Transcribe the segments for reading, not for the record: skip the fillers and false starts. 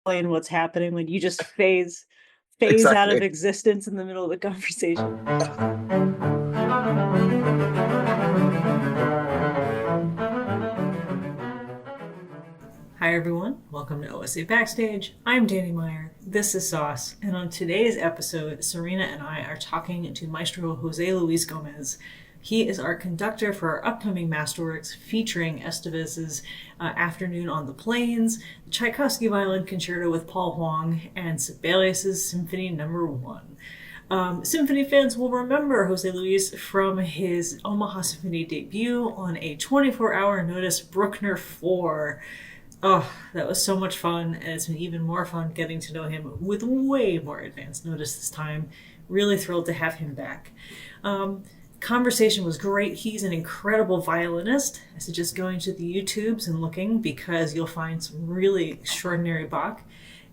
explain what's happening when you just phase out of Exactly. existence in the middle of the conversation. Hi everyone, welcome to OSA Backstage. I'm Danny Meyer, this is Sauce, and on today's episode, Serena and I are talking to Maestro José Luis Gomez. He is our conductor for our upcoming Masterworks featuring Estevez's Afternoon on the Plains, the Tchaikovsky Violin Concerto with Paul Huang, and Sibelius's Symphony No. 1. Symphony fans will remember Jose Luis from his Omaha Symphony debut on a 24-hour notice Bruckner 4. Oh, that was so much fun, and it's been even more fun getting to know him with way more advanced notice this time. Really thrilled to have him back. Conversation was great. He's an incredible violinist. I suggest going to the YouTubes and looking because you'll find some really extraordinary Bach.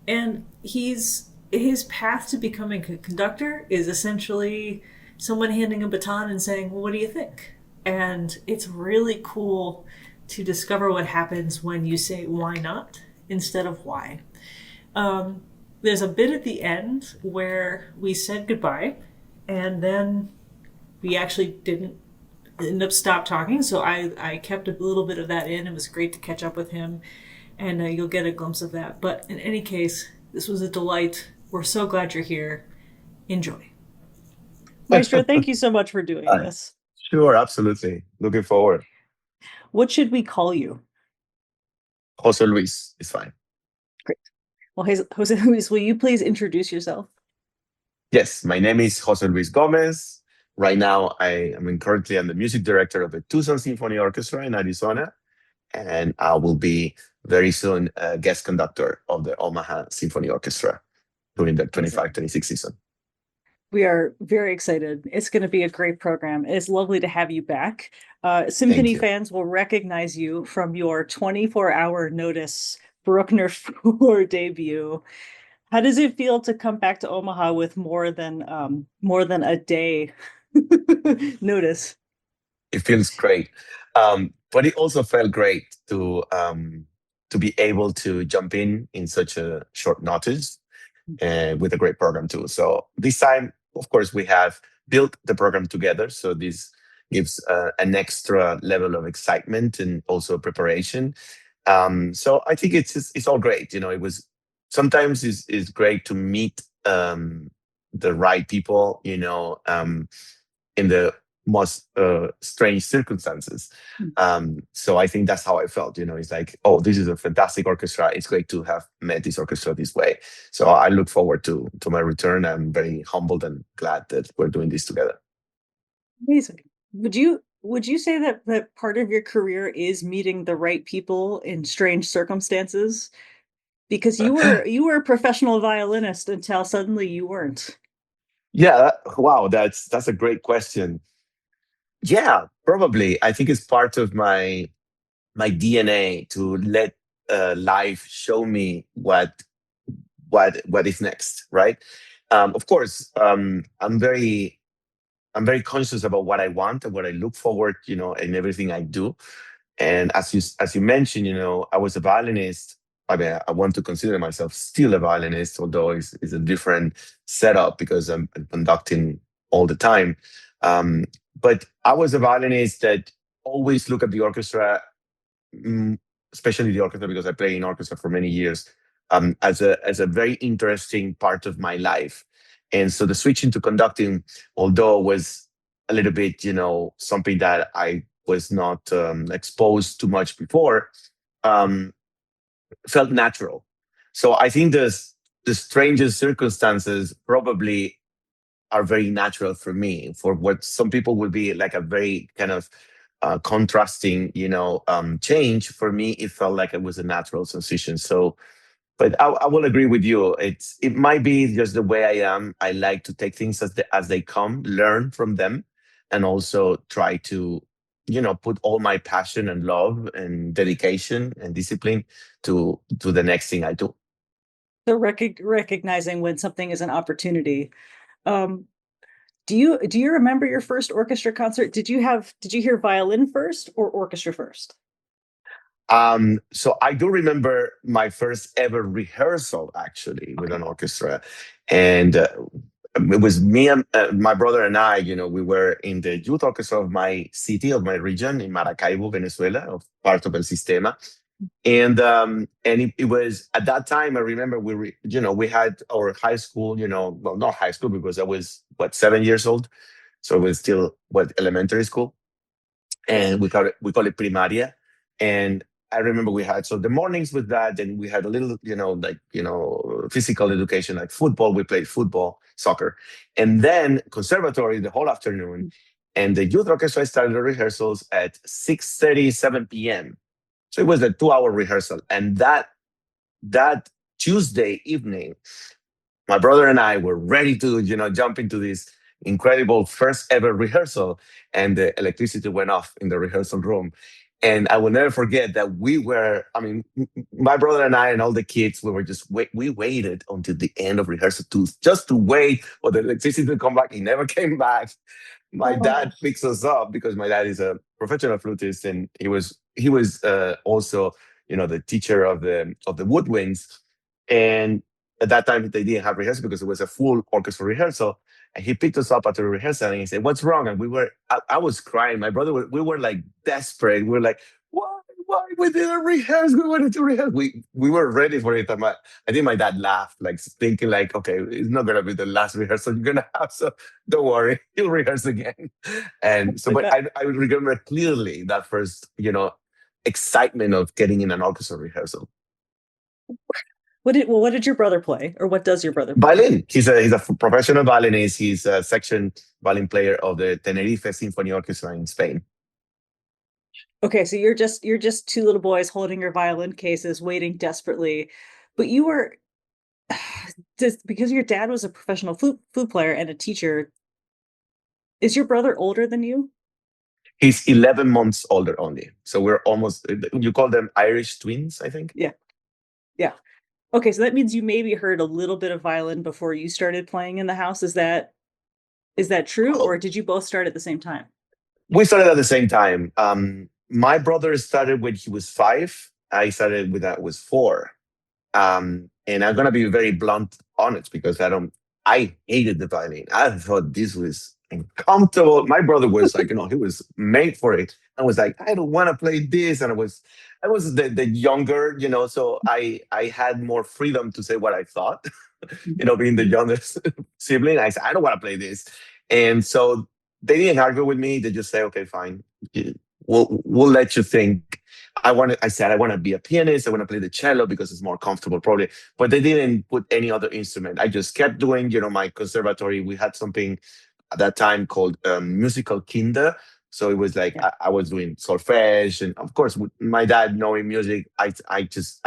And his path to becoming a conductor is essentially someone handing a baton and saying, well, what do you think? And it's really cool to discover what happens when you say why not instead of why. There's a bit at the end where we said goodbye and then we actually didn't end up stop talking, so I kept a little bit of that in. It was great to catch up with him, and you'll get a glimpse of that. But in any case, this was a delight. We're so glad you're here. Enjoy. Maestro, thank you so much for doing Uh, this. sure, absolutely. Looking forward. What should we call you? Jose Luis is fine. Great. Well, Jose Luis, will you please introduce yourself? Yes, my name is Jose Luis Gomez. Right now, currently I'm the music director of the Tucson Symphony Orchestra in Arizona, and I will be very soon a guest conductor of the Omaha Symphony Orchestra during the 25-26 season. We are very excited. It's going to be a great program. It's lovely to have you back. Symphony fans will recognize you from your 24-hour notice Bruckner 4 debut. How does it feel to come back to Omaha with more than a day notice? It feels great, but it also felt great to be able to jump in such a short notice with a great program too. So this time, of course, we have built the program together. So this gives an extra level of excitement and also preparation. So I think it's all great. You know, it was sometimes it's great to meet the right people. You know, in the most strange circumstances. So I think that's how I felt. You know, it's like, oh, this is a fantastic orchestra. It's great to have met this orchestra this way. So I look forward to my return. I'm very humbled and glad that we're doing this together. Amazing. Would you say that part of your career is meeting the right people in strange circumstances? Because you were a professional violinist until suddenly you weren't. Yeah, wow, that's a great question. Yeah, probably. I think it's part of my DNA to let life show me what is next, right? Of course, I'm very conscious about what I want and what I look forward, you know, in everything I do. And as you mentioned, you know, I was a violinist. I mean, I want to consider myself still a violinist, although it's a different setup because I'm conducting all the time. Um, but I was a violinist that always look at the orchestra, mm, especially the orchestra, because I played in orchestra for many years, as a very interesting part of my life. And so the switch into conducting, although was a little bit, you know, something that I was not exposed to much before, um, felt natural. So I think the strangest circumstances probably are very natural for me. For what some people would be like a very kind of contrasting, you know, change. For me, it felt like it was a natural transition. So, but I will agree with you. It might be just the way I am. I like to take things as they come, learn from them, and also try to, you know, put all my passion and love and dedication and discipline to the next thing I do. So recognizing when something is an opportunity. Um, do you remember your first orchestra concert? Did you hear violin first or orchestra first? So I do remember my first ever rehearsal actually with Okay. an orchestra, and it was me and my brother and I. We were in the youth orchestra of my city, of my region in Maracaibo, Venezuela, of part of El Sistema, and it was at that time. I remember we had our high school. Well, not high school because I was what 7 years old, so it was still what elementary school, Yeah. and we call it primaria. And I remember we had so the mornings with that, and we had a little, physical education like football. We played football, soccer, and then conservatory the whole afternoon. And the youth orchestra started the rehearsals at 6:30, 7 p.m. So it was a 2-hour rehearsal, and that Tuesday evening, my brother and I were ready to, jump into this incredible first ever rehearsal, and the electricity went off in the rehearsal room. And I will never forget that I mean, my brother and I and all the kids, we were just we waited until the end of rehearsal just to wait for the electricity to come back. He never came back. My Oh. dad picks us up because my dad is a professional flutist, and he was also, the teacher of the woodwinds. And at that time they didn't have rehearsal because it was a full orchestra rehearsal. And he picked us up after the rehearsal and he said, "What's wrong?" And I was crying. My brother, we were like desperate. We were like, why we didn't rehearse? We wanted to rehearse. We were ready for it. I think my dad laughed, like thinking like, okay, it's not gonna be the last rehearsal you're gonna have, so don't worry, he'll rehearse again. And so, My but God. I remember clearly that first, excitement of getting in an orchestra rehearsal. What did your brother play, or what does your brother play? Violin. He's a professional violinist. He's a section violin player of the Tenerife Symphony Orchestra in Spain. Okay, so you're just two little boys holding your violin cases, waiting desperately, but you were just because your dad was a professional flute player and a teacher. Is your brother older than you? He's 11 months older only. So we're almost, you call them Irish twins, I think. Yeah, yeah. Okay, so that means you maybe heard a little bit of violin before you started playing in the house. Is that true, or Oh, did you both start at the same time? we started at the same time. My brother started when he was 5. I started when I was 4. And I'm gonna be very blunt honest because I hated the violin. I thought this was uncomfortable. My brother was like, he was made for it. I was like, I don't want to play this. And I was the younger, so I had more freedom to say what I thought. Being the Mhm. youngest sibling, I said, I don't want to play this. And so they didn't argue with me. They just say, okay, fine. We'll let you think. I said I want to be a pianist. I want to play the cello because it's more comfortable, probably. But they didn't put any other instrument. I just kept doing, my conservatory. We had something at that time called musical kinder. So it was like Yeah. I was doing solfege, and of course, with my dad knowing music, I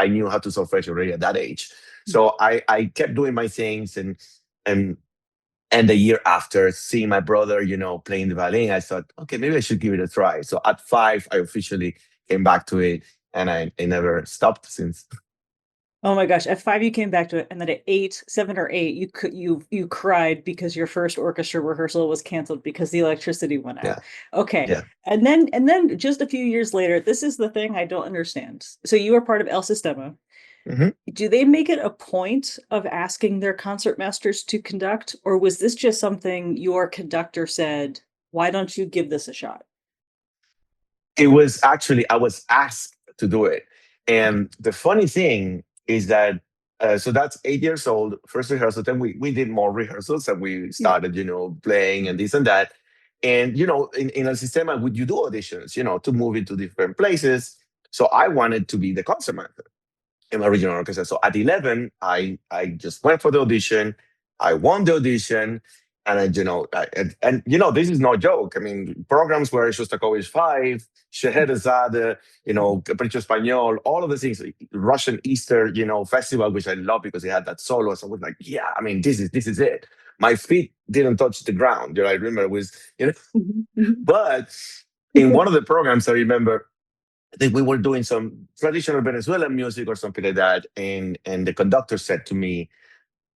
knew how to solfege already at that age. So I kept doing my things, and and the year after seeing my brother, playing the violin, I thought, okay, maybe I should give it a try. So at 5, I officially came back to it, and I never stopped since. Oh my gosh, at 5 you came back to it, and then at 8, 7 or 8, you cried because your first orchestra rehearsal was canceled because the electricity went out. Yeah, Okay. yeah. And then just a few years later, this is the thing I don't understand. So you were part of El Sistema. Mhm. Do they make it a point of asking their concertmasters to conduct, or was this just something your conductor said, "Why don't you give this a shot?" It was actually, I was asked to do it. Okay. And the funny thing is that, so that's 8 years old, first rehearsal. Then we did more rehearsals and we Yeah. started, playing and this and that. And, in El Sistema, would you do auditions, to move into different places? So I wanted to be the concertmaster in my regional orchestra. So at 11, I just went for the audition. I won the audition. And this is no joke. I mean, programs where Shostakovich 5, Scheherazade, Capriccio Español, all of the things, Russian Easter, festival, which I love because it had that solo. So I was like, yeah, I mean, this is it. My feet didn't touch the ground. I remember it was, Mhm, mhm. but in one of the programs, I remember I think we were doing some traditional Venezuelan music or something like that, and the conductor said to me,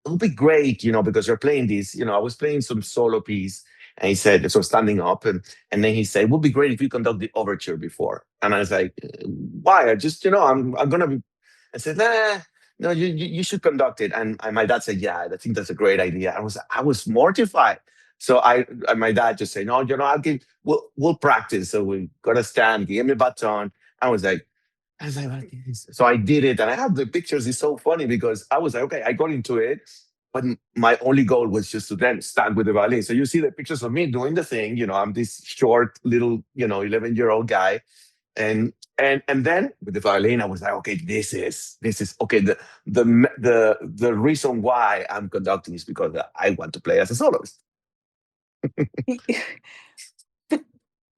"It'll be great, because you're playing this." I was playing some solo piece, And he said, so standing up, and then he said, it would be great if you conduct the overture before. And I was like, why? I just, I'm gonna be. I said, nah, no, you should conduct it. And my dad said, yeah, I think that's a great idea. I was mortified. So and my dad just said, no, we'll practice. So we got to stand, give me a baton. I was like, "What is this?" So I did it, and I have the pictures. It's so funny because I was like, okay, I got into it, but my only goal was just to then stand with the violin. So you see the pictures of me doing the thing. I'm this short little, 11-year-old guy, and then with the violin, I was like, okay, this is okay. The reason why I'm conducting is because I want to play as a soloist. But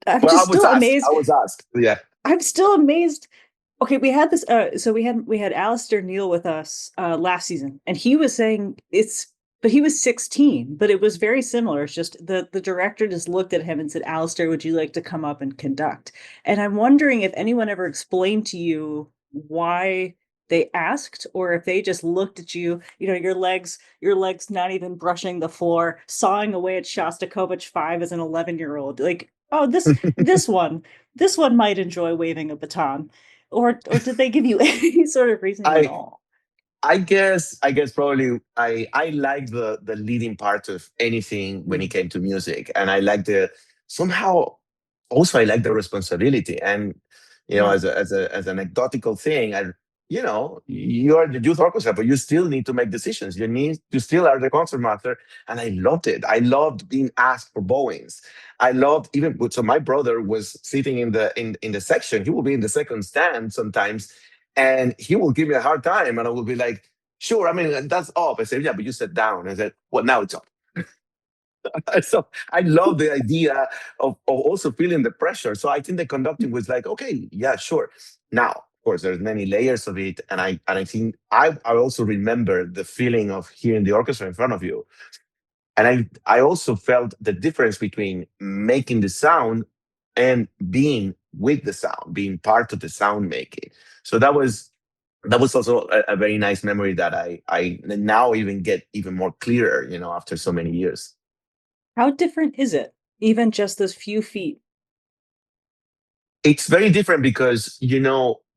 I'm Well, I just was still asked. I amazed. was asked. Yeah. I'm still amazed. Okay, we had this so we had Alistair Neil with us last season, and he was saying but he was 16, but it was very similar. It's just the director just looked at him and said, Alistair, would you like to come up and conduct? And I'm wondering if anyone ever explained to you why they asked, or if they just looked at you, your legs not even brushing the floor, sawing away at Shostakovich 5 as an 11-year-old. Like, oh, this one might enjoy waving a baton. Or did they give you any sort of reason? You went, I oh, I guess probably I like the leading part of anything when it mm, came to music, and I like the somehow also I like the responsibility, and yeah. as an anecdotal thing, you are the youth orchestra, but you still need to make decisions. You still are the concertmaster, and I loved it. I loved being asked for bowings. I loved even so my brother was sitting in the section. He will be in the second stand sometimes, and he will give me a hard time, and I will be like, "Sure, I mean that's up." I said, "Yeah, but you sat down." I said, "Well, now it's up." So I love the idea of also feeling the pressure. So I think the conducting was like, okay, yeah, sure. Now, of course, there's many layers of it, and I think I also remember the feeling of hearing the orchestra in front of you, and I also felt the difference between making the sound and being with the sound, being part of the sound making. So that was also a very nice memory that I now even get even more clearer, after so many years. How different is it? Even just those few feet. It's very different because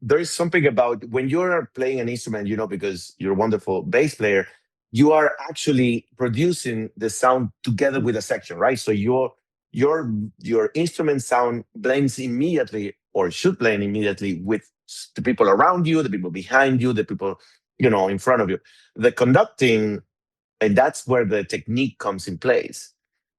there is something about when you're playing an instrument, because you're a wonderful bass player, you are actually producing the sound together with a section, right? So your instrument sound blends immediately, or should blend immediately, with the people around you, the people behind you, the people in front of you. The conducting, and that's where the technique comes in place,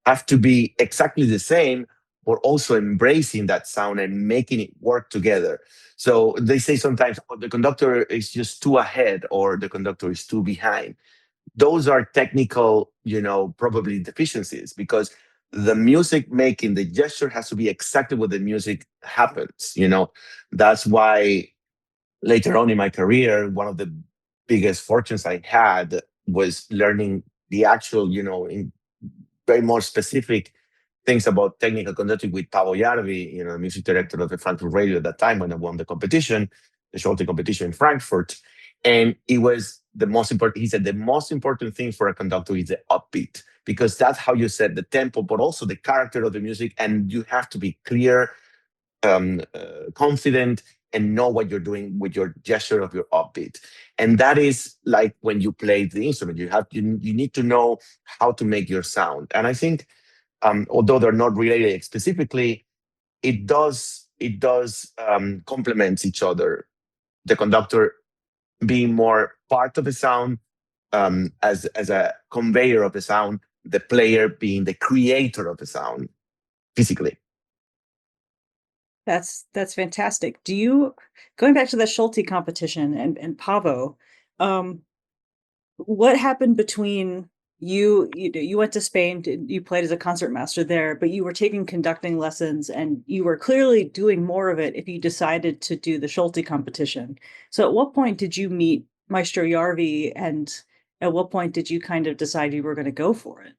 have to be exactly the same, but also embracing that sound and making it work together. So they say sometimes, oh, the conductor is just too ahead, or the conductor is too behind. Those are technical, probably deficiencies, because the music making, the gesture has to be exactly what the music happens. That's why later on in my career, one of the biggest fortunes I had was learning the actual, in very more specific things about technical conducting with Paavo Järvi, the music director of the Frankfurt Radio at that time when I won the competition, the Scholte competition in Frankfurt. And it was the most important. He said the most important thing for a conductor is the upbeat, because that's how you set the tempo, but also the character of the music. And you have to be clear, confident, and know what you're doing with your gesture of your upbeat. And that is like when you play the instrument, you need to know how to make your sound. And I think, although they're not related specifically, it does complement each other. The conductor being more part of the sound, as a conveyor of the sound, the player being the creator of the sound physically. That's fantastic. Do you Going back to the Schulte competition and Pavo, um, what happened between you went to Spain, you played as a concertmaster there, but you were taking conducting lessons and you were clearly doing more of it if you decided to do the Schulte competition. So at what point did you meet Maestro Jarvi, and at what point did you kind of decide you were going to go for it?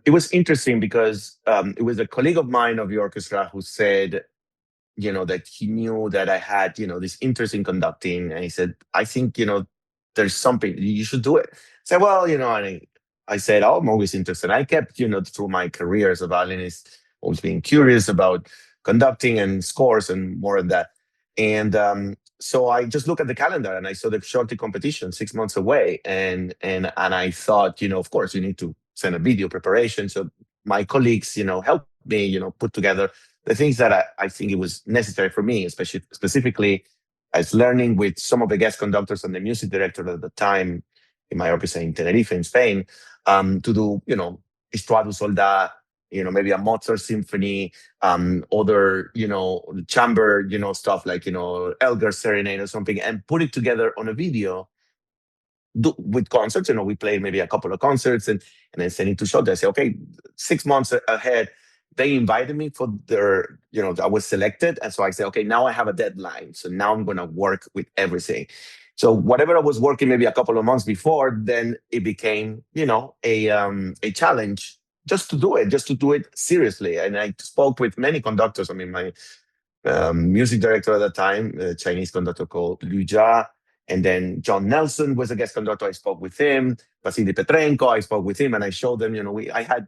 It was interesting because it was a colleague of mine of the orchestra who said, that he knew that I had, this interest in conducting. And he said, I think, there's something, you should do it. I said, well, I said, oh, I'm always interested. I kept, through my career as a violinist, always being curious about conducting and scores and more of that. And so I just looked at the calendar and I saw the shorty competition 6 months away. And I thought, of course, you need to send a video preparation. So my colleagues, helped me, put together the things that I think it was necessary for me, especially specifically as learning with some of the guest conductors and the music director at the time in my orchestra in Tenerife in Spain, to do, Estrada Soldà, maybe a Mozart symphony, other, chamber, stuff like, Elgar Serenade or something, and put it together on a video with concerts. We played maybe a couple of concerts and then send it to show. They say, okay, 6 months ahead, they invited me for their, I was selected. And so I said, okay, now I have a deadline. So now I'm going to work with everything. So whatever I was working maybe a couple of months before, then it became, a challenge just to do it seriously. And I spoke with many conductors. I mean, my music director at the time, a Chinese conductor called Liu Jia, and then John Nelson was a guest conductor. I spoke with him. Vasily Petrenko, I spoke with him, and I showed them. I had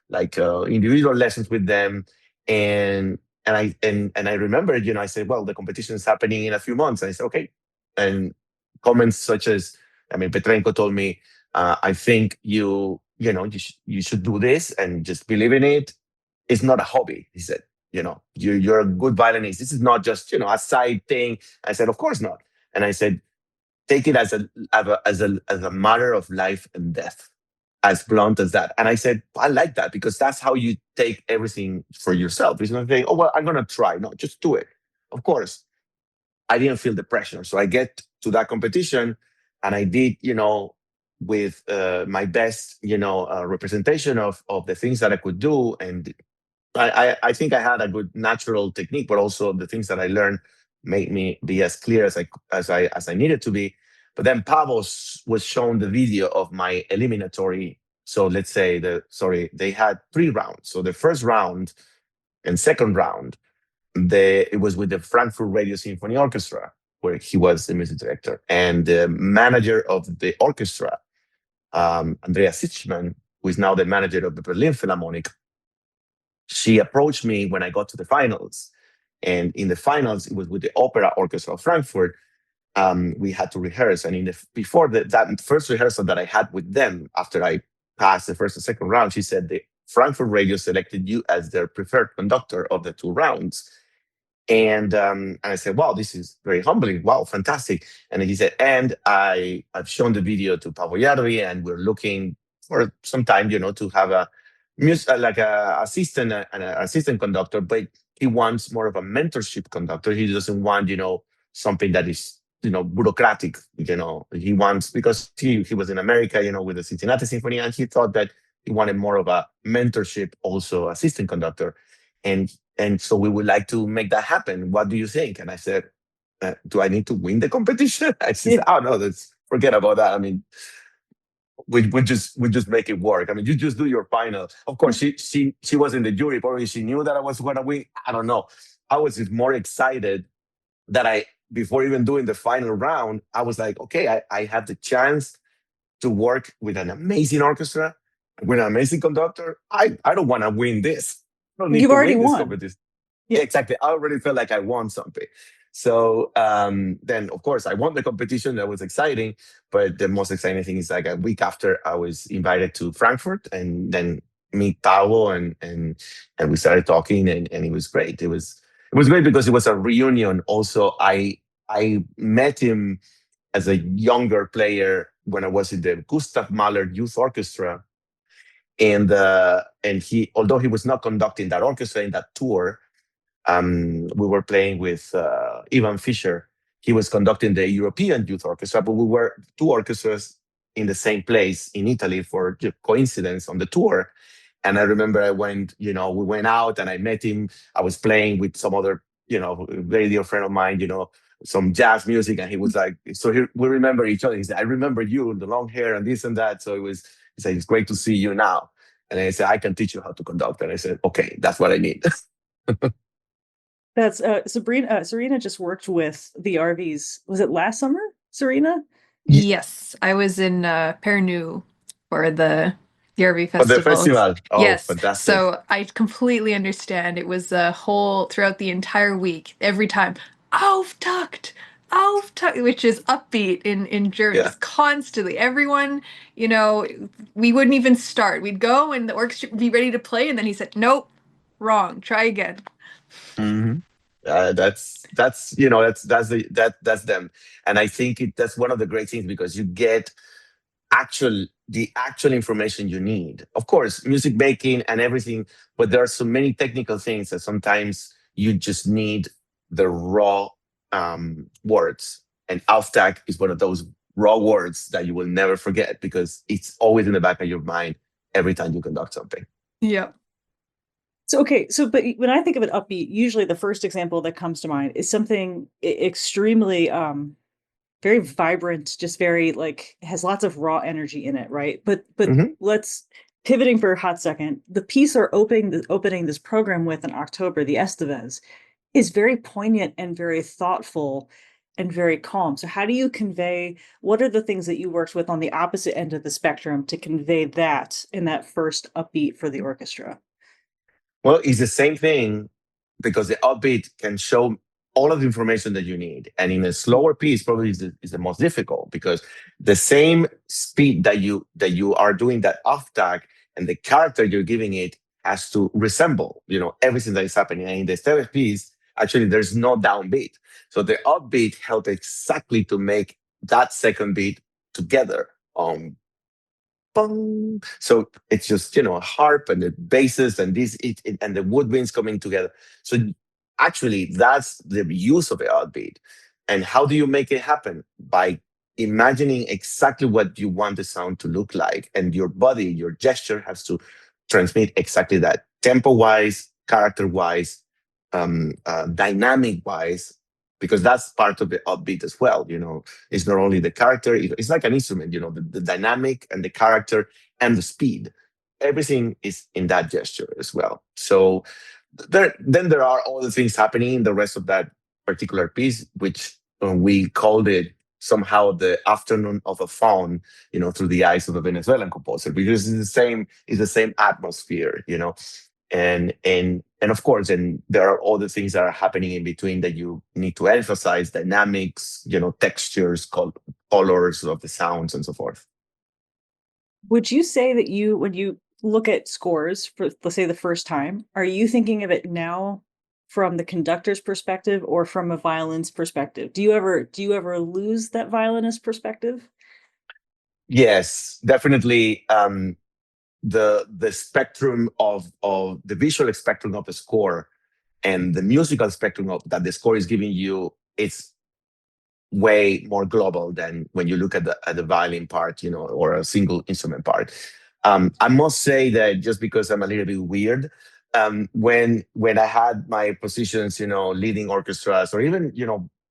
like individual lessons with them, and I remembered. I said, well, the competition is happening in a few months. And I said, okay, and comments such as, I mean, Petrenko told me, I think you should do this and just believe in it. It's not a hobby, he said. You're a good violinist. This is not just a side thing. I said, of course not. And I said, take it as a matter of life and death, as blunt as that. And I said, I like that because that's how you take everything for yourself. It's not saying, oh well, I'm gonna try. No, just do it. Of course, I didn't feel the pressure, so I get to that competition, and I did, with my best, representation of the things that I could do, and I think I had a good natural technique, but also the things that I learned made me be as clear as I needed to be. But then Pavos was shown the video of my eliminatory. So let's say they had 3 rounds. So the first round and second round, it was with the Frankfurt Radio Symphony Orchestra, where he was the music director, and the manager of the orchestra, Andrea Sichman, who is now the manager of the Berlin Philharmonic. She approached me when I got to the finals. And in the finals, it was with the Opera Orchestra of Frankfurt. We had to rehearse. And before that first rehearsal that I had with them, after I passed the first and second round, she said, the Frankfurt Radio selected you as their preferred conductor of the 2 rounds. And I said, wow, this is very humbling. Wow, fantastic. And he said, and I've shown the video to Pavo Yarvi, and we're looking for some time, to have a like a assistant, an assistant conductor, but he wants more of a mentorship conductor. He doesn't want, something that is, bureaucratic. He wants, because he was in America, with the Cincinnati Symphony, and he thought that he wanted more of a mentorship, also assistant conductor. And so we would like to make that happen. What do you think? And I said, do I need to win the competition? I said, oh no, forget about that. I mean, we just make it work. I mean, you just do your final. Of course, she was in the jury. Probably she knew that I was going to win. I don't know. I was just more excited that before even doing the final round, I was like, okay, I have the chance to work with an amazing orchestra, with an amazing conductor. I don't want to win this. I don't need You've to already win this won. competition. Yeah, exactly. I already felt like I won something. So then, of course, I won the competition. That was exciting. But the most exciting thing is, like, a week after, I was invited to Frankfurt, and then meet Paolo, and we started talking, and it was great. It was great because it was a reunion. Also, I met him as a younger player when I was in the Gustav Mahler Youth Orchestra, and he, although he was not conducting that orchestra in that tour, we were playing with Ivan Fischer. He was conducting the European Youth Orchestra, but we were 2 orchestras in the same place in Italy for coincidence on the tour. And I remember we went out and I met him. I was playing with some other, very dear friend of mine, some jazz music. And he was like, so we remember each other. He said, I remember you, the long hair and this and that. So he said, it's great to see you now. And I said, I can teach you how to conduct. And I said, okay, that's what I need. That's Serena just worked with the RVs. Was it last summer, Serena? Yes, I was in Pernu for the RV For the festivals. festival. Oh, Yes, fantastic. so I completely understand. It was a whole throughout the entire week, every time, Auftakt, Auftakt, which is upbeat in German, Yeah. just constantly. Everyone, you know, we wouldn't even start. We'd go and the orchestra would be ready to play, and then he said, "Nope, wrong. Try again." Hmm. That's that's them, and I think that's one of the great things because you get the actual information you need. Of course, music making and everything, but there are so many technical things that sometimes you just need the raw words. And Auftrag is one of those raw words that you will never forget because it's always in the back of your mind every time you conduct something. Yeah. So okay, so but when I think of an upbeat, usually the first example that comes to mind is something extremely very vibrant, just very like has lots of raw energy in it, right? But Hmm. let's pivoting for a hot second. The piece are opening this program with in October, the Estevez, is very poignant and very thoughtful and very calm. So how do you convey what are the things that you worked with on the opposite end of the spectrum to convey that in that first upbeat for the orchestra? Well, it's the same thing because the upbeat can show all of the information that you need. And in a slower piece, probably is the most difficult because the same speed that you are doing that off tag and the character you're giving it has to resemble, everything that is happening. And in the stereo piece, actually there's no downbeat. So the upbeat help exactly to make that second beat together. Bong. So it's just a harp and the basses and and the woodwinds coming together. So actually, that's the use of the outbeat. And how do you make it happen? By imagining exactly what you want the sound to look like, and your body, your gesture has to transmit exactly that, tempo-wise, character-wise, dynamic-wise, because that's part of the upbeat as well. It's not only the character, it's like an instrument, the dynamic and the character and the speed. Everything is in that gesture as well. So then there are all the things happening in the rest of that particular piece, which we called it somehow the afternoon of a faun, through the eyes of a Venezuelan composer, because it's the same atmosphere. And of course, and there are all the things that are happening in between that you need to emphasize: dynamics, textures, colors of the sounds, and so forth. Would you say that when you look at scores for, let's say, the first time, are you thinking of it now from the conductor's perspective or from a violin's perspective? Do you ever lose that violinist perspective? Yes, definitely. The spectrum of the visual spectrum of the score and the musical spectrum that the score is giving you, it's way more global than when you look at the violin part, or a single instrument part. I must say that just because I'm a little bit weird, when I had my positions, leading orchestras, or even,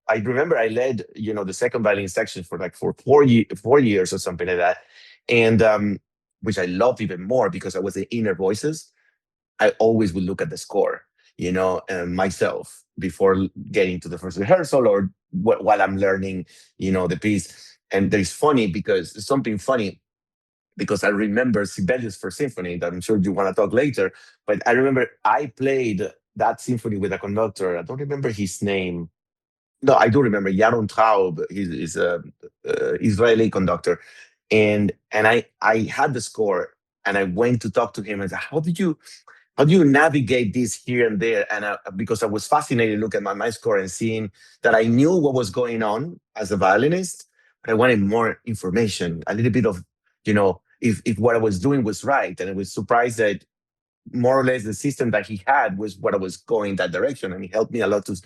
I remember I led, the second violin section for 4 years or something like that, and which I loved even more because I was the inner voices. I always would look at the score, myself before getting to the first rehearsal or while I'm learning, the piece. And there's funny because it's something funny because I remember Sibelius for Symphony that I'm sure you want to talk later. But I remember I played that symphony with a conductor. I don't remember his name. No, I do remember Yaron Traub. He's a Israeli conductor, and I had the score, and I went to talk to him and said, how do you navigate this here and there? And because I was fascinated looking at my score and seeing that I knew what was going on as a violinist, but I wanted more information, a little bit of, if what I was doing was right. And I was surprised that more or less the system that he had was what I was going that direction. And he helped me a lot to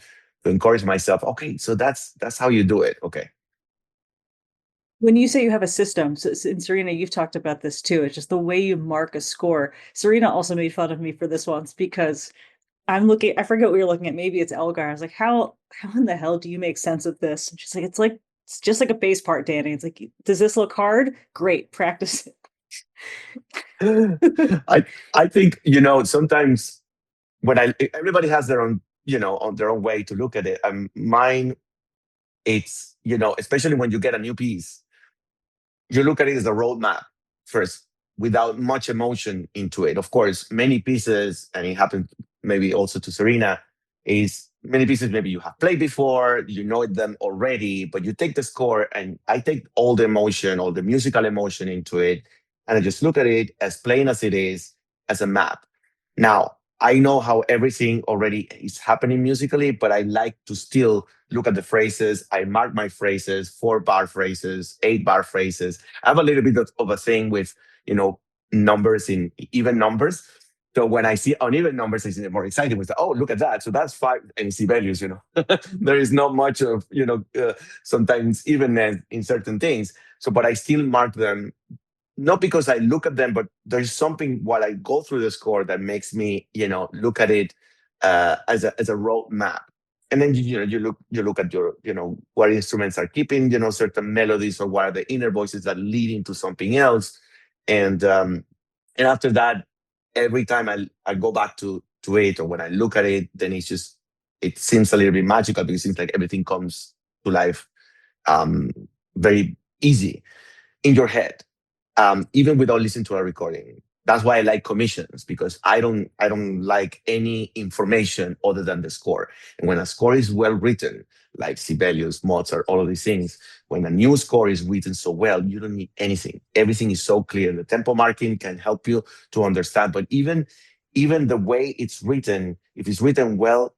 encourage myself. Okay, so that's how you do it. Okay. When you say you have a system, so, and Serena, you've talked about this too. It's just the way you mark a score. Serena also made fun of me for this once because I'm looking, I forget what we were looking at. Maybe it's Elgar. I was like, how in the hell do you make sense of this? And she's like, it's just like a bass part, Danny. It's like, does this look hard? Great, practice it. I think, sometimes when everybody has their own, on their own way to look at it. Mine, it's, especially when you get a new piece, you look at it as a roadmap first without much emotion into it. Of course, many pieces, and it happened maybe also to Serena, is many pieces maybe you have played before, you know them already, but you take the score and I take all the emotion, all the musical emotion into it, and I just look at it as plain as it is, as a map. Now, I know how everything already is happening musically, but I like to still look at the phrases. I mark my phrases, 4-bar phrases, 8-bar phrases. I have a little bit of a thing with, numbers in even numbers. So when I see uneven numbers, I get more excited with, oh, look at that. So that's 5 and C values, There is not much of, sometimes evenness in certain things. So, but I still mark them, not because I look at them, but there's something while I go through the score that makes me, look at it as a road map. And then you look at your, what instruments are keeping, certain melodies, or what are the inner voices that lead into something else. And after that, every time I go back to it, or when I look at it, then it seems a little bit magical, because it seems like everything comes to life very easy in your head, even without listening to a recording. That's why I like commissions, because I don't like any information other than the score. And when a score is well written, like Sibelius, Mozart, all of these things, when a new score is written so well, you don't need anything. Everything is so clear. The tempo marking can help you to understand. But even the way it's written, if it's written well,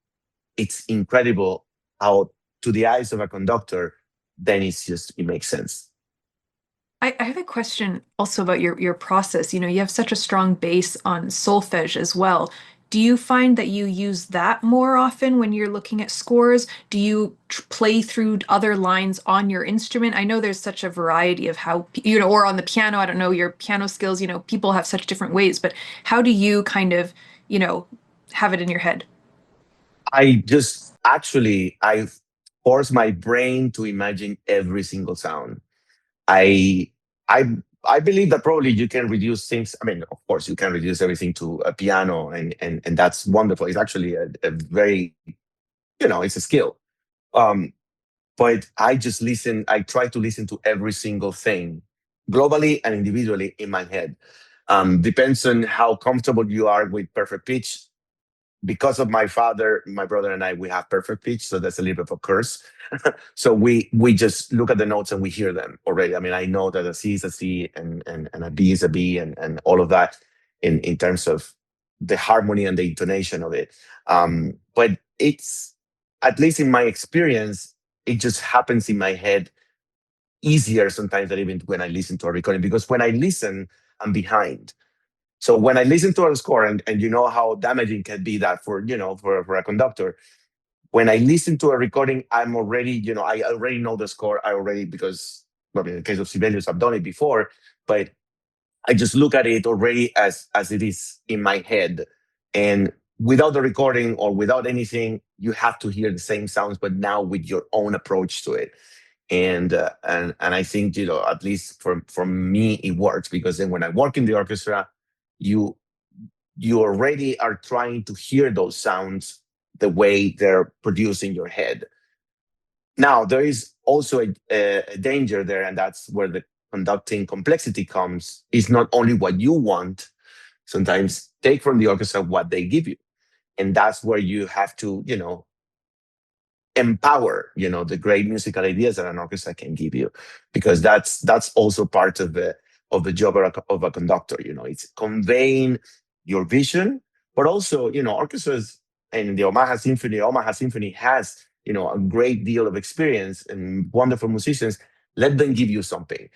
it's incredible how, to the eyes of a conductor, then it makes sense. I have a question also about your process. You have such a strong base on solfege as well. Do you find that you use that more often when you're looking at scores? Do you play through other lines on your instrument? I know there's such a variety of how, or on the piano, I don't know your piano skills, people have such different ways, but how do you kind of, have it in your head? I force my brain to imagine every single sound. I I I believe that probably you can reduce things. I mean, of course, you can reduce everything to a piano, and that's wonderful. It's actually a very, it's a skill. Um, but I just listen. I try to listen to every single thing, globally and individually, in my head. Depends on how comfortable you are with perfect pitch. Because of my father, my brother and I, we have perfect pitch, so that's a little bit of a curse. So we just look at the notes and we hear them already. I mean, I know that a C is a C, and a B is a B, and all of that in terms of the harmony and the intonation of it. But it's, at least in my experience, it just happens in my head easier sometimes than even when I listen to a recording, because when I listen, I'm behind. So when I listen to a score, and you know how damaging can be that for a conductor. When I listen to a recording, I'm already, I already know the score. Because, well, in the case of Sibelius, I've done it before, but I just look at it already as it is in my head. And without the recording or without anything, you have to hear the same sounds, but now with your own approach to it. And I think, at least for me, it works, because then when I work in the orchestra, you already are trying to hear those sounds the way they're produced in your head. Now, there is also a danger there, and that's where the conducting complexity comes. It's not only what you want. Sometimes take from the orchestra what they give you, and that's where you have to, empower, the great musical ideas that an orchestra can give you, because that's also part of the job of a conductor. It's conveying your vision, but also, orchestras, and the Omaha Symphony has, a great deal of experience and wonderful musicians. Let them give you something.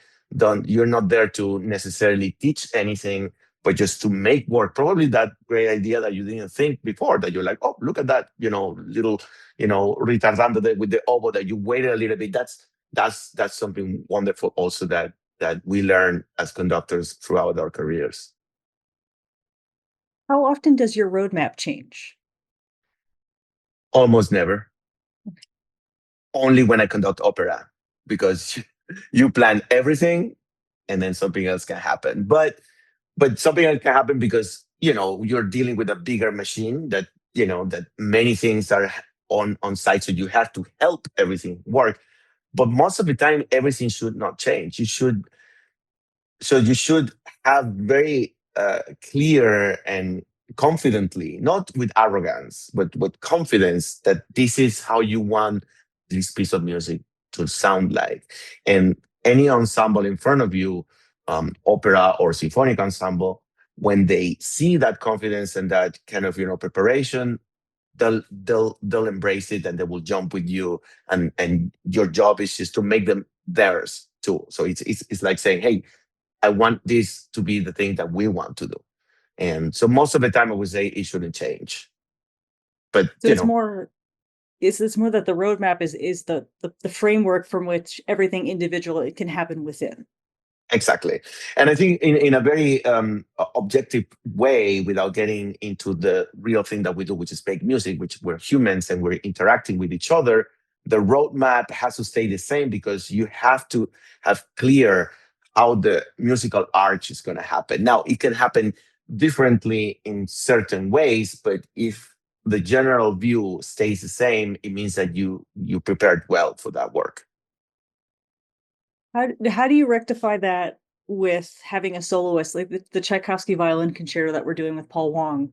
You're not there to necessarily teach anything, but just to make work. Probably that great idea that you didn't think before, that you're like, oh, look at that, little, retardando with the oboe, that you waited a little bit. That's something wonderful also that we learn as conductors throughout our careers. How often does your roadmap change? Almost never. Only when I conduct opera, because you plan everything and then something else can happen. But something else can happen because, you're dealing with a bigger machine that, that many things are on site. So you have to help everything work. But most of the time, everything should not change. So you should have very clear and confidently, not with arrogance, but with confidence that this is how you want this piece of music to sound like. And any ensemble in front of you, opera or symphonic ensemble, when they see that confidence and that kind of preparation, they'll embrace it and they will jump with you. And your job is just to make them theirs too. So it's like saying, hey, I want this to be the thing that we want to do. And so most of the time I would say it shouldn't change. But So it's more that the roadmap is the framework from which everything individual can happen within. exactly. And I think in a very objective way, without getting into the real thing that we do, which is make music, which we're humans and we're interacting with each other, the roadmap has to stay the same because you have to have clear how the musical arch is going to happen. Now, it can happen differently in certain ways, but if the general view stays the same, it means that you prepared well for that work. How do you rectify that with having a soloist like the Tchaikovsky violin concerto that we're doing with Paul Wong?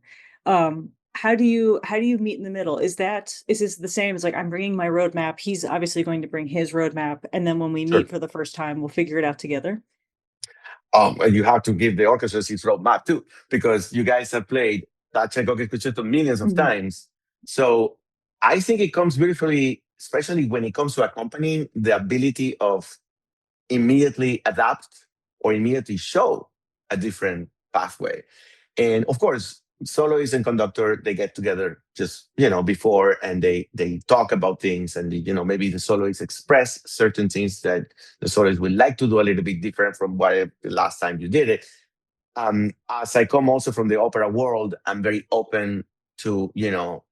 How do you meet in the middle? Is this the same as like I'm bringing my roadmap? He's obviously going to bring his roadmap, and then when we Sure. meet for the first time, we'll figure it out together. And you have to give the orchestra its roadmap too, because you guys have played that Tchaikovsky concerto millions of Mhm. times. So I think it comes beautifully, especially when it comes to accompanying, the ability of immediately adapt or immediately show a different pathway. And of course, soloist and conductor, they get together just before, and they talk about things, and maybe the soloist express certain things that the soloist would like to do a little bit different from what the last time you did it. As I come also from the opera world, I'm very open to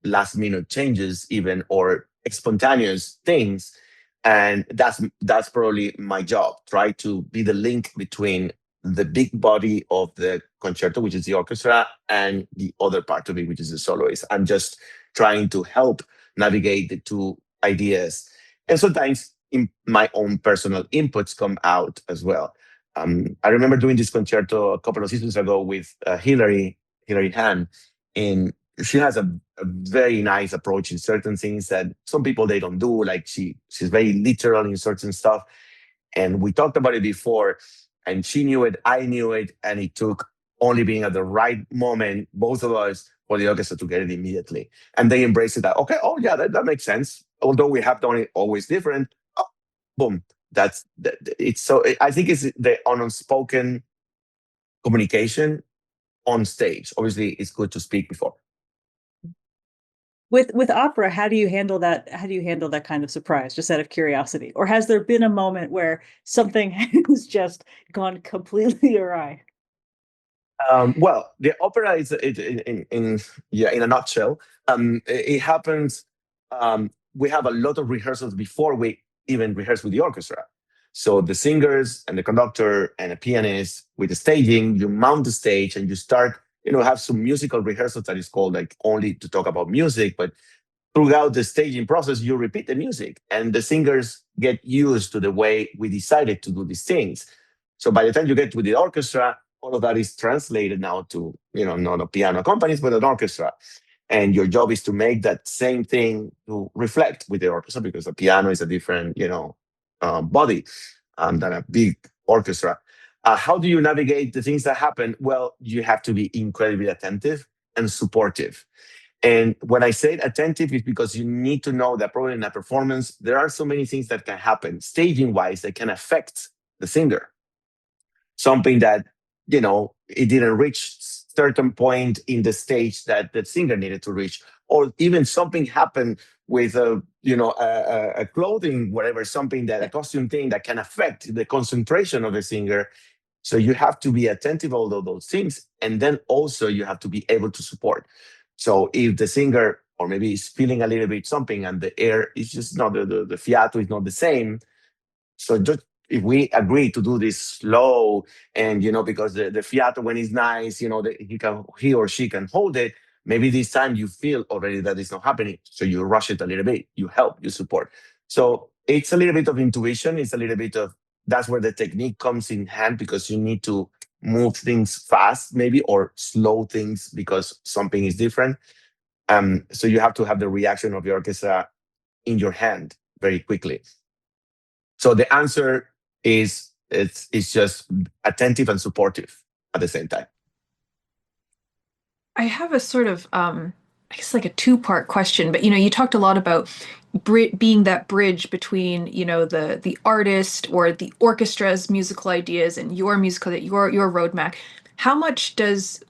last minute changes even, or spontaneous things. And that's probably my job, try to be the link between the big body of the concerto, which is the orchestra, and the other part of it, which is the soloist. I'm just trying to help navigate the two ideas, and sometimes in my own personal inputs come out as well. I remember doing this concerto a couple of seasons ago with Hilary Hahn, and she has a very nice approach in certain things that some people they don't do. Like she's very literal in certain stuff, and we talked about it before, and she knew it, I knew it, and it took only being at the right moment, both of us, for the orchestra to get it immediately, and they embraced it. That okay, oh yeah, that makes sense. Although we have done it always different, oh, boom, it's so. I think it's the unspoken communication on stage. Obviously, it's good to speak before. With opera, how do you handle that? How do you handle that kind of surprise, just out of curiosity? Or has there been a moment where something has just gone completely awry? Well, the opera is in a nutshell. It happens. We have a lot of rehearsals before we even rehearse with the orchestra. So the singers and the conductor and a pianist with the staging, you mount the stage and you start. Have some musical rehearsals that is called like only to talk about music, but throughout the staging process, you repeat the music, and the singers get used to the way we decided to do these things. So by the time you get to the orchestra, all of that is translated now to, not a piano companies, but an orchestra. And your job is to make that same thing to reflect with the orchestra, because the piano is a different, body than a big orchestra. How do you navigate the things that happen? Well, you have to be incredibly attentive and supportive. And when I say attentive, it's because you need to know that probably in a performance, there are so many things that can happen staging wise that can affect the singer. Something that, it didn't reach certain point in the stage that the singer needed to reach, or even something happened with a clothing, whatever, something that a costume thing that can affect the concentration of the singer. So you have to be attentive to all of those things. And then also you have to be able to support. So if the singer or maybe is feeling a little bit something and the air is just not the fiato is not the same. So just if we agree to do this slow and because the fiato when it's nice, he or she can hold it. Maybe this time you feel already that it's not happening. So you rush it a little bit, you help, you support. So it's a little bit of intuition, it's a little bit of that's where the technique comes in hand, because you need to move things fast, maybe, or slow things because something is different. So you have to have the reaction of the orchestra in your hand very quickly. So the answer is it's just attentive and supportive at the same time. I have a sort of, I guess like a two-part question, but you talked a lot about being that bridge between, the artist or the orchestra's musical ideas and your musical, your roadmap. How much does,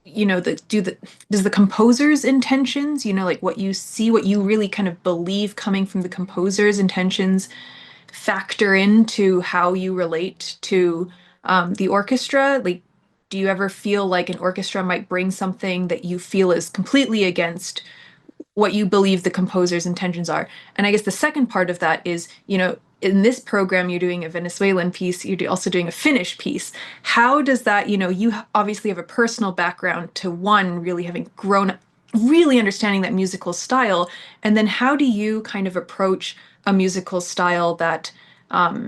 does the composer's intentions, like what you see, what you really kind of believe coming from the composer's intentions factor into how you relate to the orchestra? Like, do you ever feel like an orchestra might bring something that you feel is completely against what you believe the composer's intentions are? And I guess the second part of that is, in this program, you're doing a Venezuelan piece, you're also doing a Finnish piece. How does that, you obviously have a personal background to one, really having grown up, really understanding that musical style. And then how do you kind of approach a musical style that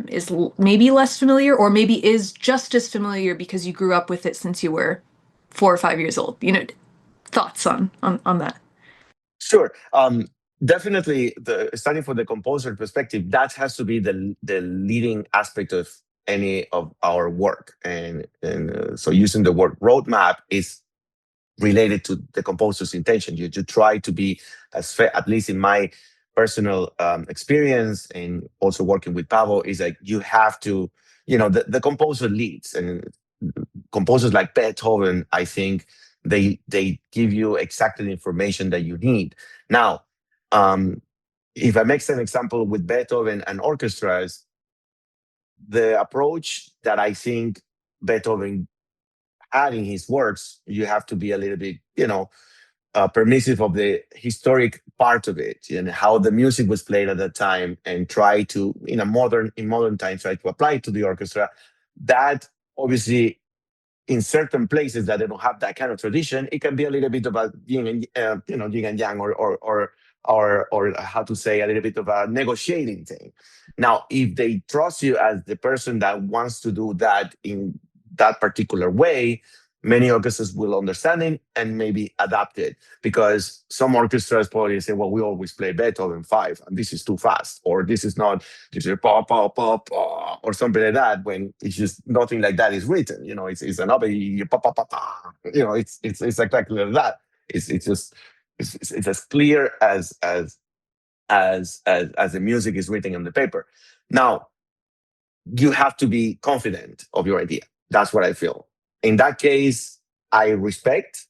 is maybe less familiar or maybe is just as familiar because you grew up with it since you were 4 or 5 years old? Thoughts on that? Sure. Definitely, starting from the composer perspective, that has to be the leading aspect of any of our work. And so using the word roadmap is related to the composer's intention. You try to be as fair, at least in my personal experience, and also working with Pavo, is like you have to, the composer leads, and composers like Beethoven, I think they give you exactly the information that you need. Now, if I make an example with Beethoven and orchestras, the approach that I think Beethoven had in his works, you have to be a little bit, permissive of the historic part of it and how the music was played at that time, and try to, in modern times, try to apply it to the orchestra. That obviously, in certain places that they don't have that kind of tradition, it can be a little bit of a yin and yang, or how to say, a little bit of a negotiating thing. Now, if they trust you as the person that wants to do that in that particular way, many orchestras will understand it and maybe adapt it, because some orchestras probably say, well, we always play Beethoven 5 and this is too fast, or this is not, this is pa pa pa pa, or something like that, when it's just nothing like that is written. It's an opera, pa pa pa pa. It's exactly like that. It's just it's as clear as the music is written on the paper. Now, you have to be confident of your idea. That's what I feel. In that case, I respect,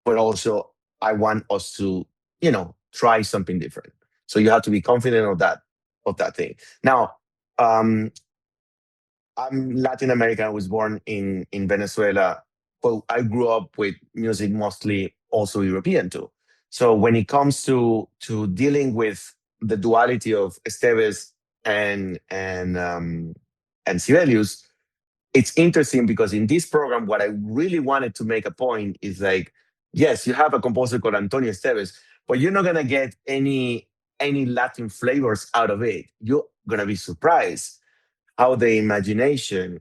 but also I want us to, try something different. So you have to be confident of that thing. Now, I'm Latin American. I was born in Venezuela, but I grew up with music mostly also European too. So when it comes to dealing with the duality of Esteves and Sibelius, it's interesting because in this program, what I really wanted to make a point is like, yes, you have a composer called Antonio Esteves, but you're not gonna get any Latin flavors out of it. You're gonna be surprised how the imagination,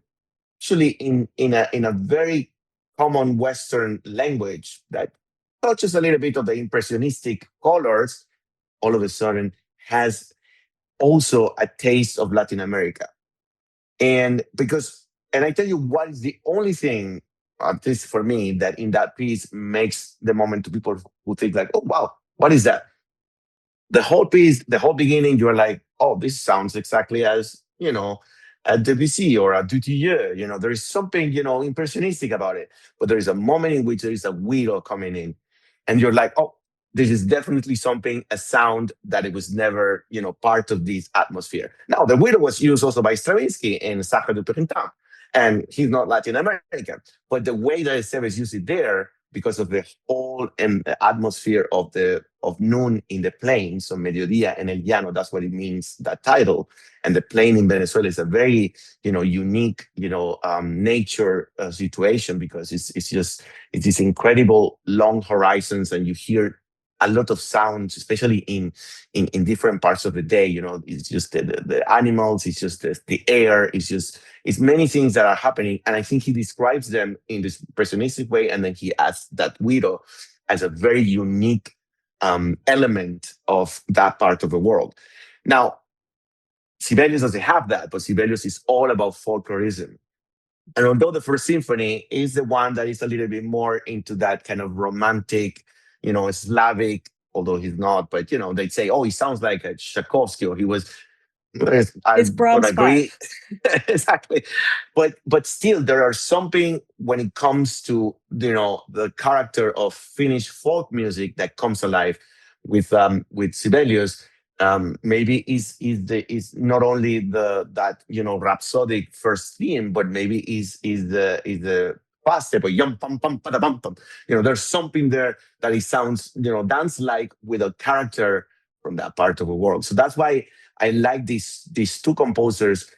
actually in a very common Western language that touches a little bit of the impressionistic colors, all of a sudden has also a taste of Latin America. And I tell you what is the only thing, at least for me, that in that piece makes the moment to people who think like, oh wow, what is that? The whole piece, the whole beginning, you're like, oh, this sounds exactly as, a Debussy or a Dutilleux. There is something, impressionistic about it. But there is a moment in which there is a wheel coming in, and you're like, oh, this is definitely something, a sound that it was never, part of this atmosphere. Now, the wheel was used also by Stravinsky in Sacre du Printemps, and he's not Latin American. But the way that Esteves used it there, because of the whole atmosphere of noon in the plain, so mediodía en el llano, that's what it means, that title. And the plain in Venezuela is a very, unique, nature situation, because it's just, it's these incredible long horizons, and you hear a lot of sounds, especially in different parts of the day. It's just the animals, it's just the air, it's many things that are happening. And I think he describes them in this impressionistic way. And then he adds that widow as a very unique element of that part of the world. Now, Sibelius doesn't have that, but Sibelius is all about folklorism. And although the first symphony is the one that is a little bit more into that kind of romantic, Slavic, although he's not, but they'd say, oh, he sounds like a Tchaikovsky, or he was. I It's don't Brahms agree. five. Exactly. But still there are something when it comes to the character of Finnish folk music that comes alive with Sibelius. Maybe is not only that rhapsodic first theme, but maybe is the fast tempo, yum pum pum pada bum pum. There's something there that it sounds dance like with a character from that part of the world. So that's why I like these two composers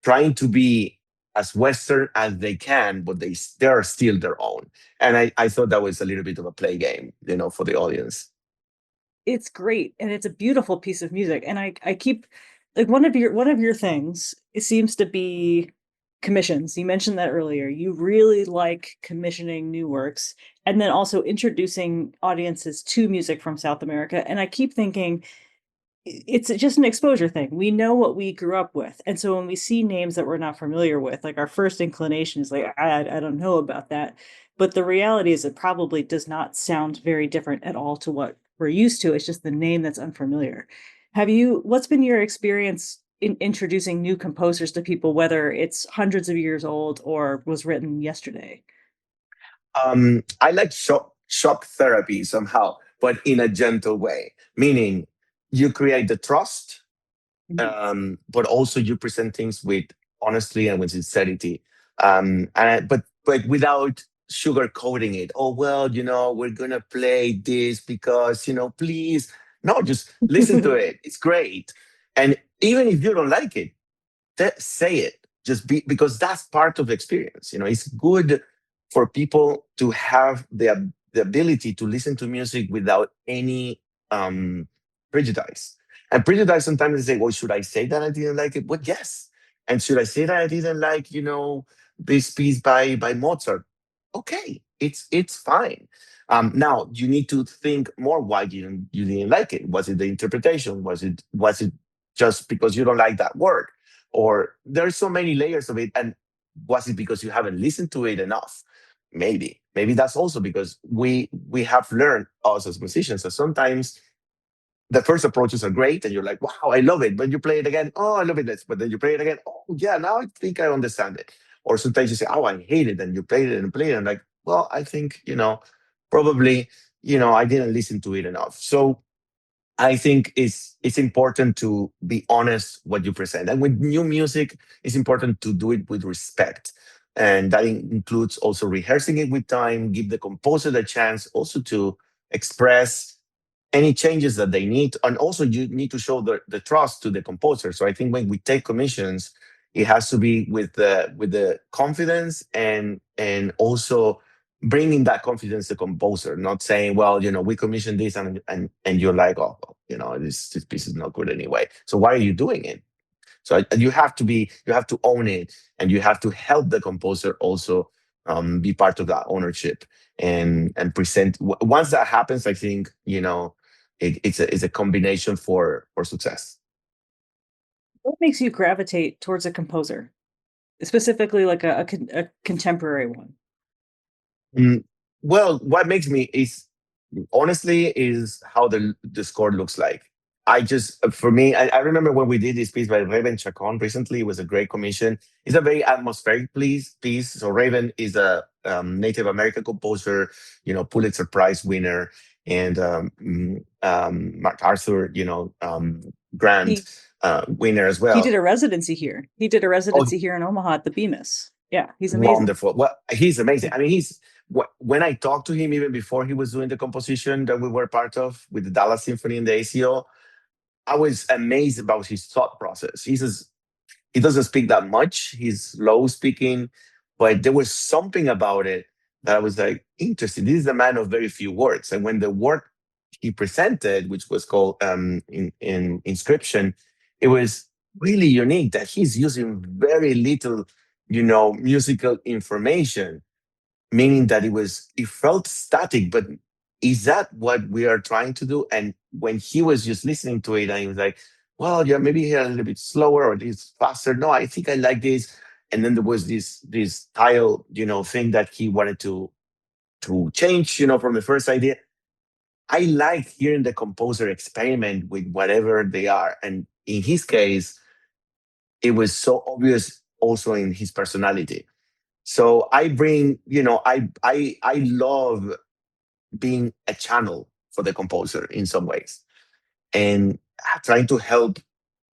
trying to be as Western as they can, but they are still their own. And I thought that was a little bit of a play game, for the audience. It's great, and it's a beautiful piece of music. And I keep like one of your things, it seems to be commissions. You mentioned that earlier. You really like commissioning new works and then also introducing audiences to music from South America. And I keep thinking it's just an exposure thing. We know what we grew up with. And so when we see names that we're not familiar with, like our first inclination is like, I don't know about that. But the reality is it probably does not sound very different at all to what we're used to. It's just the name that's unfamiliar. What's been your experience in introducing new composers to people, whether it's hundreds of years old or was written yesterday? I like shock therapy somehow, but in a gentle way, meaning you create the trust, Mhm. but also you present things with honesty and with sincerity, but without sugarcoating it. Oh well, we're gonna play this because please. No, just listen to it. It's great, and even if you don't like it, say it. Just because that's part of the experience. It's good for people to have the ability to listen to music without any prejudice. And prejudice sometimes they say, well, should I say that I didn't like it? Well, yes. And should I say that I didn't like, this piece by Mozart? Okay, it's fine. Now you need to think more why you didn't like it. Was it the interpretation? Was it just because you don't like that word? Or there's so many layers of it. And was it because you haven't listened to it enough? Maybe that's also because we have learned, us as musicians, that sometimes the first approaches are great and you're like, wow, I love it. But you play it again, oh, I love it less. But then you play it again, oh yeah, now I think I understand it. Or sometimes you say, oh, I hate it, and you play it and play it and like, well, I think probably I didn't listen to it enough. So I think it's important to be honest what you present. And with new music, it's important to do it with respect. And that includes also rehearsing it with time, give the composer the chance also to express any changes that they need. And also you need to show the trust to the composer. So I think when we take commissions, it has to be with the confidence and also bringing that confidence to composer, not saying, well, we commissioned this and you're like, oh, well, this piece is not good anyway. So why are you doing it? So you have to own it, and you have to help the composer also be part of that ownership and present. Once that happens, I think it's a combination for success. What makes you gravitate towards a composer, specifically like a contemporary one? Mm, Well, what makes me is honestly is how the score looks like. For me, I remember when we did this piece by Raven Chacon recently. It was a great commission. It's a very atmospheric piece. So Raven is a Native American composer, Pulitzer Prize winner, and MacArthur, grant He winner as he well. did a residency here. He did a Oh, residency here in Omaha at the Bemis. Yeah, he's amazing. wonderful. Well, he's amazing. I mean, when I talked to him even before he was doing the composition that we were part of with the Dallas Symphony and the ACO, I was amazed about his thought process. He doesn't speak that much. He's low speaking, but there was something about it that I was like, interesting. This is a man of very few words. And when the word he presented, which was called in Inscription, it was really unique that he's using very little, musical information, meaning that it felt static, but is that what we are trying to do? And when he was just listening to it, and he was like, well, yeah, maybe here a little bit slower or this faster. No, I think I like this. And then there was this tile, thing that he wanted to change, from the first idea. I like hearing the composer experiment with whatever they are. And in his case, it was so obvious also in his personality. So I bring, I love being a channel for the composer in some ways, and trying to help,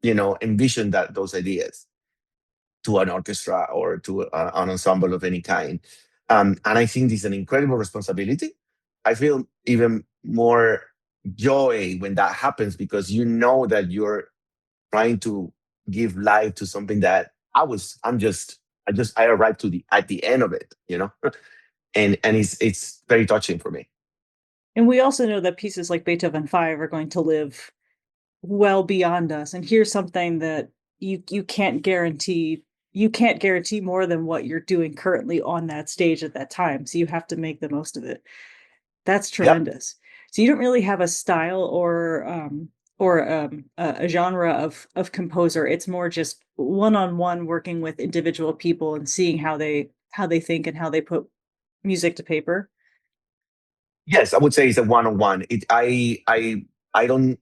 envision those ideas to an orchestra or to an ensemble of any kind. And I think this is an incredible responsibility. I feel even more joy when that happens, because you know that you're trying to give life to something that I arrived at the end of it, and it's very touching for me. And we also know that pieces like Beethoven 5 are going to live well beyond us. And here's something that you can't guarantee. You can't guarantee more than what you're doing currently on that stage at that time. So you have to make the most of it. That's Yep. tremendous. So you don't really have a style or a genre of composer. It's more just one-on-one working with individual people and seeing how they think and how they put music to paper. Yes, I would say it's a one-on-one. I don't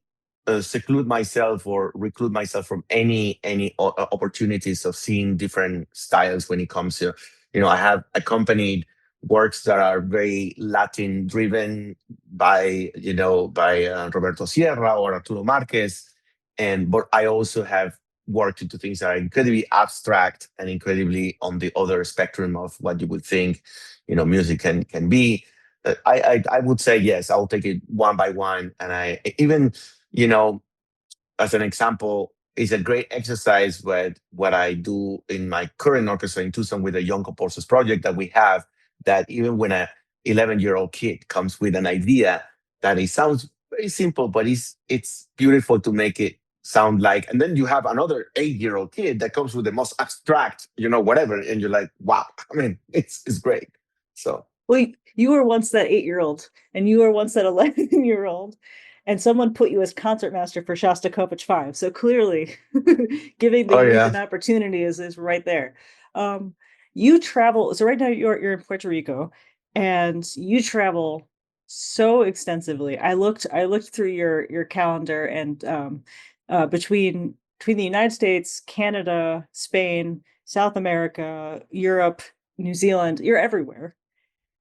seclude myself or reclude myself from any opportunities of seeing different styles when it comes to, I have accompanied works that are very Latin driven by Roberto Sierra or Arturo Marquez, but I also have worked into things that are incredibly abstract and incredibly on the other spectrum of what you would think, music can be. I would say yes. I'll take it one by one, and I even, you know as an example, is a great exercise with what I do in my current orchestra in Tucson with the Young Composers Project that we have. That even when a 11-year-old kid comes with an idea that it sounds very simple, but it's beautiful to make it sound like, and then you have another 8-year-old kid that comes with the most abstract, whatever, and you're like, wow. I mean, it's great. So Well, you were once that 8-year-old, and you were once that 11-year-old, and someone put you as concertmaster for Shostakovich 5. So clearly, giving the oh youth yeah. an opportunity is right there. Um, you travel. So right now you're in Puerto Rico, and you travel so extensively. I looked through your calendar, and between the United States, Canada, Spain, South America, Europe, New Zealand, you're everywhere.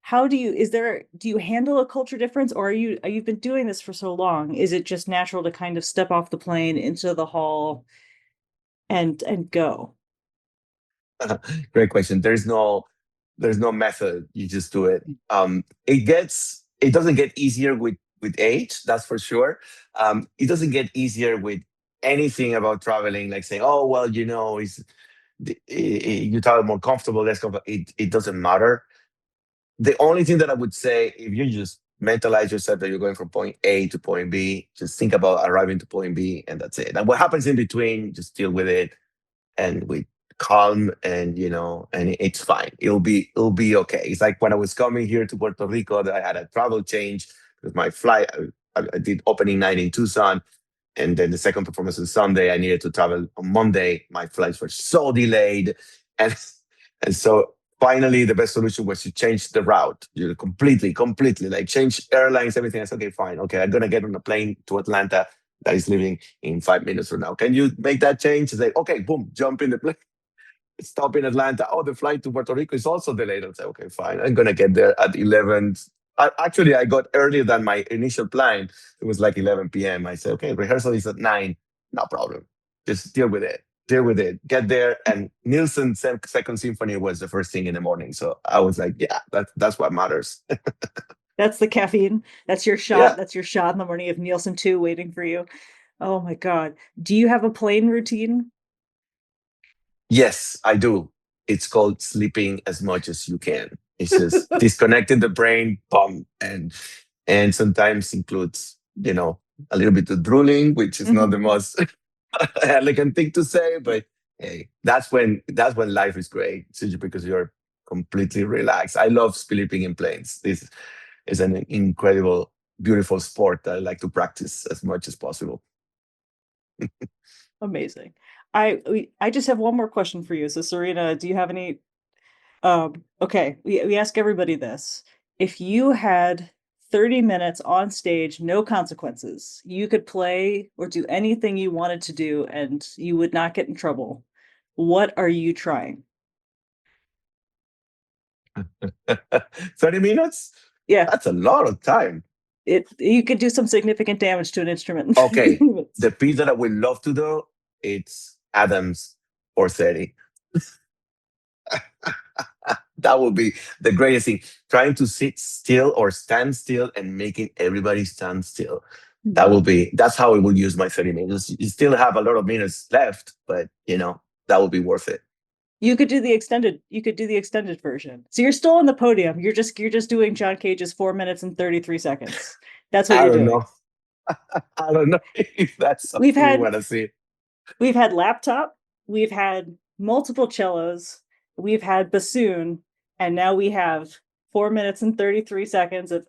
How do you handle a culture difference, or you've been doing this for so long? Is it just natural to kind of step off the plane into the hall and go? Great question. There's no method. You just do it. It doesn't get easier with age, that's for sure. It doesn't get easier with anything about traveling, like saying, oh well, you travel more comfortable, less comfortable. It doesn't matter. The only thing that I would say, if you just mentalize yourself that you're going from point A to point B, just think about arriving to point B, and that's it. And what happens in between, just deal with it, and with calm, and it's fine. It'll be okay. It's like when I was coming here to Puerto Rico, that I had a travel change with my flight. I did opening night in Tucson, and then the second performance on Sunday. I needed to travel on Monday. My flights were so delayed, and so finally the best solution was to change the route. Completely, like change airlines, everything. I said, okay, fine, okay, I'm gonna get on a plane to Atlanta that is leaving in 5 minutes from now. Can you make that change? It's like, okay, boom, jump in the plane, stop in Atlanta. Oh, the flight to Puerto Rico is also delayed. I say, okay, fine. I'm gonna get there at 11. I got earlier than my initial plan. It was like 11 p.m. I said, okay, rehearsal is at 9. No problem. Just deal with it. Deal with it. Get there. And Nielsen's Second Symphony was the first thing in the morning. So I was like, yeah, that's what matters. That's the caffeine. That's your Yeah. shot. That's your shot in the morning of Nielsen 2 waiting for you. Oh my God. Do you have a plane routine? Yes, I do. It's called sleeping as much as you can. It's just disconnecting the brain, boom, and sometimes includes a little bit of drooling, which is not the most elegant thing to say, but hey, that's when life is great, simply because you're completely relaxed. I love sleeping in planes. This is an incredible, beautiful sport that I like to practice as much as possible. Amazing. I just have one more question for you. So Serena, do you have any okay, we ask everybody this. If you had 30 minutes on stage, no consequences, you could play or do anything you wanted to do and you would not get in trouble. What are you trying? 30 minutes? Yeah, That's a lot of time. you could do some significant damage to an instrument in 30 Okay, minutes. the piece that I would love to do, it's Adams or 30. That would be the greatest thing. Trying to sit still or stand still and making everybody stand still. That's how I will use my 30 minutes. You still have a lot of minutes left, but that would be worth it. You could do the extended version. So you're still on the podium. You're just doing John Cage's 4 minutes and 33 seconds. That's what I you're don't doing. know. I don't know if that's We've something we had want to see. we've had laptop, we've had multiple cellos, we've had bassoon, and now we have 4 minutes and 33 seconds of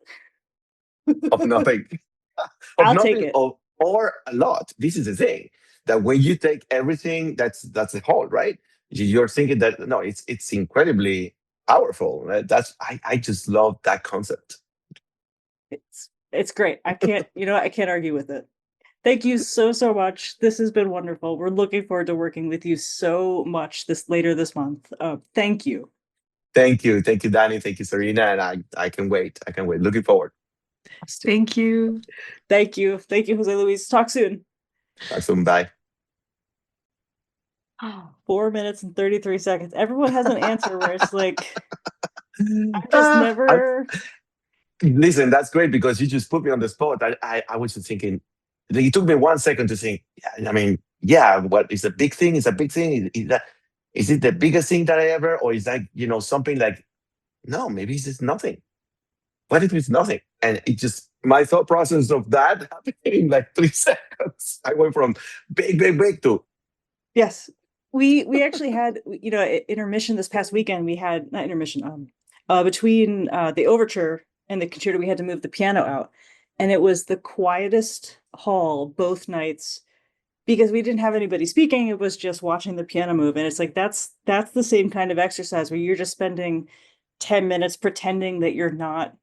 Of nothing. Of I'll take nothing, it. or a lot. This is the thing, that when you take everything, that's the whole, right? You're thinking that no, it's incredibly powerful. Right? I just love that concept. It's great. I can't argue with it. Thank you so much. This has been wonderful. We're looking forward to working with you so much later this month. Thank you. Thank you, Dani. Thank you, Serena, and I can wait. I can wait. Looking forward. Thank you. Thank you, Jose Luis. Talk soon. Talk soon. Bye. 4 minutes and 33 seconds. Everyone has an answer where it's like, I just Ah, never. listen, that's great because you just put me on the spot. I was just thinking. It took me 1 second to think. Yeah, I mean, yeah. What is a big thing? Is a big thing. Is it the biggest thing that I ever, or is that something like, no, maybe it's just nothing. What if it's nothing? And it just, my thought process of that happened in like 3 seconds. I went from big to, Yes, we actually had intermission this past weekend. We had not intermission. Between the overture and the concerto, we had to move the piano out, and it was the quietest hall both nights because we didn't have anybody speaking. It was just watching the piano move, and it's like that's the same kind of exercise where you're just spending 10 minutes pretending that you're not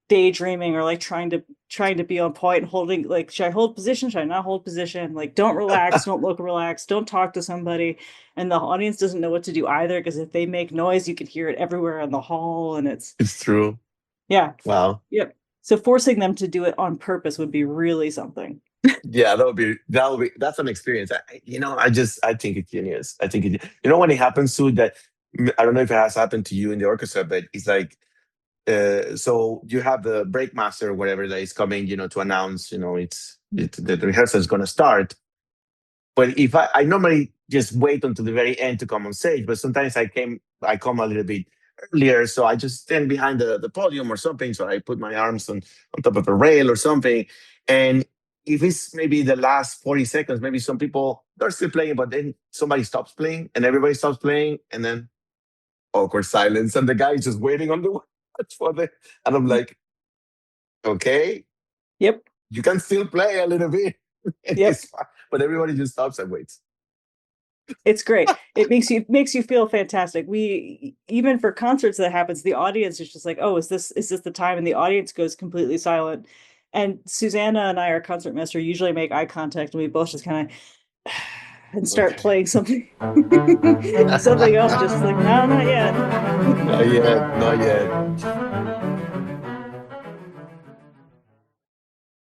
daydreaming or like trying to be on point and holding, like, should I hold position, should I not hold position, like, don't relax, don't look relaxed, don't talk to somebody, and the audience doesn't know what to do either because if they make noise you can hear it everywhere in the hall, and it's true. yeah. Wow. Yep. So forcing them to do it on purpose would be really something. Yeah, that's an experience. I think it's genius. I think when it happens to that, I don't know if it has happened to you in the orchestra, but it's like, so you have the break master or whatever that is coming, to announce, the rehearsal is going to start. But if I normally just wait until the very end to come on stage, but sometimes I come a little bit earlier, so I just stand behind the podium or something. So I put my arms on top of a rail or something. And if it's maybe the last 40 seconds, maybe some people, they're still playing, but then somebody stops playing and everybody stops playing, and then awkward silence, and the guy is just waiting on the watch for the, and I'm like, okay, Yep. you can still play a little bit. Yep. It's fine. But everybody just stops and waits. It's great. It makes you feel fantastic. We, even for concerts that happens, the audience is just like, oh, is this the time? And the audience goes completely silent. And Susanna and I, our concertmaster, usually make eye contact, and we both just kind of and start playing something something else, just like, no, not yet. Not yet, not yet.